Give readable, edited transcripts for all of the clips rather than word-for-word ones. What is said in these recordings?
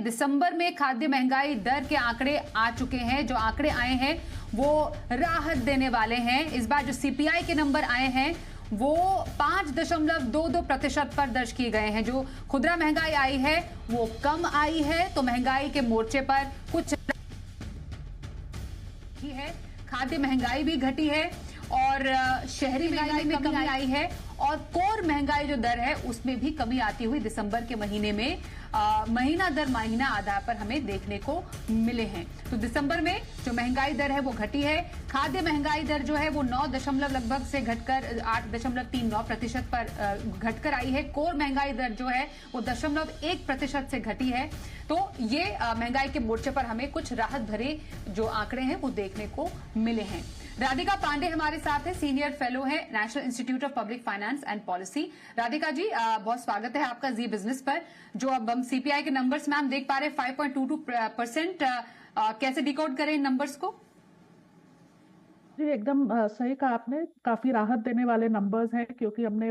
दिसंबर में खाद्य महंगाई दर के आंकड़े आ चुके हैं। जो आंकड़े आए हैं वो राहत देने वाले हैं। इस बार जो सीपीआई के नंबर आए हैं वो 5.22% पर दर्ज किए गए हैं। जो खुदरा महंगाई आई है वो कम आई है, तो महंगाई के मोर्चे पर कुछ है। खाद्य महंगाई भी घटी है और शहरी महंगाई में कमी आई है और कोर महंगाई जो दर है उसमें भी कमी आती हुई दिसंबर के महीने में महीना दर महीना आधार पर हमें देखने को मिले हैं। तो दिसंबर में जो महंगाई दर है वो घटी है। खाद्य महंगाई दर जो है वो 9 दशमलव लगभग से घटकर 8.39% पर घटकर आई है। कोर महंगाई दर जो है वो 0.1% से घटी है। तो ये महंगाई के मोर्चे पर हमें कुछ राहत भरे जो आंकड़े हैं वो देखने को मिले हैं। राधिका पांडे हमारे साथ है, सीनियर फेलो है National Institute of Public Finance and Policy. Radhika ji बहुत स्वागत है आपका जी बिजनेस पर। जो अब हम सीपीआई के नंबर्स में हम देख पा रहे हैं 5.22%, कैसे डिकोड करें इन नंबर्स को? जी एकदम सही कहा आपने। काफी राहत देने वाले नंबर्स हैं क्योंकि हमने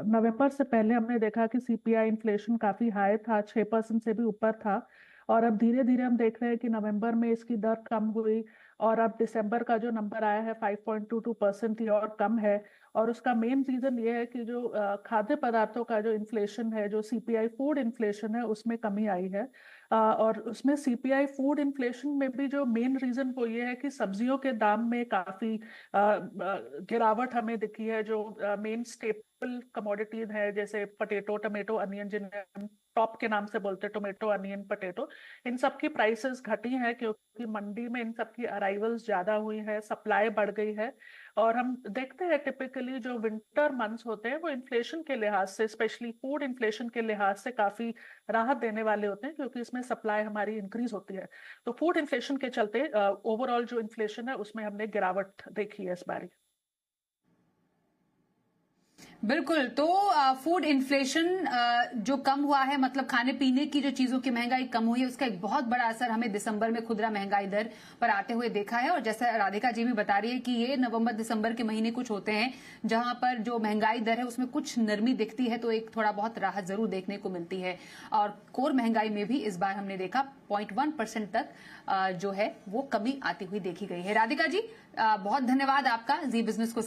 नवंबर से पहले हमने देखा कि सीपीआई इन्फ्लेशन काफी हाई था, 6% से भी ऊपर था। और अब धीरे धीरे हम देख रहे हैं कि नवंबर में इसकी दर कम हुई और अब दिसंबर का जो नंबर आया है 5.22% ही और कम है। और उसका मेन रीजन ये है कि जो खाद्य पदार्थों का जो इन्फ्लेशन है, जो सीपीआई फूड इन्फ्लेशन है, उसमें कमी आई है। और उसमें सीपीआई फूड इन्फ्लेशन में भी जो मेन रीजन वो ये है कि सब्जियों के दाम में काफी गिरावट हमें दिखी है। जो मेन स्टेपल कमोडिटीज है जैसे पटेटो, टमेटो, अनियन, जिन्हें हम टॉप के नाम से बोलते हैं, टोमेटो, अनियन, पटेटो, इन सब की प्राइसेस घटी हैं क्योंकि मंडी में इन सब की अराइवल्स ज्यादा हुई है, सप्लाई बढ़ गई है। और हम देखते हैं टिपिकली जो विंटर मंथ्स होते हैं वो इन्फ्लेशन के लिहाज से, स्पेशली फूड इन्फ्लेशन के लिहाज से काफी राहत देने वाले होते हैं क्योंकि इसमें सप्लाई हमारी इंक्रीज होती है। तो फूड इन्फ्लेशन के चलते ओवरऑल जो इन्फ्लेशन है उसमें हमने गिरावट देखी है इस बारी। बिल्कुल। तो फूड इन्फ्लेशन जो कम हुआ है, मतलब खाने पीने की जो चीजों की महंगाई कम हुई है, उसका एक बहुत बड़ा असर हमें दिसंबर में खुदरा महंगाई दर पर आते हुए देखा है। और जैसा राधिका जी भी बता रही है कि ये नवंबर दिसंबर के महीने कुछ होते हैं जहां पर जो महंगाई दर है उसमें कुछ नरमी दिखती है, तो एक थोड़ा बहुत राहत जरूर देखने को मिलती है। और कोर महंगाई में भी इस बार हमने देखा 0.1% तक जो है वो कमी आती हुई देखी गई है। राधिका जी बहुत धन्यवाद आपका जी बिजनेस को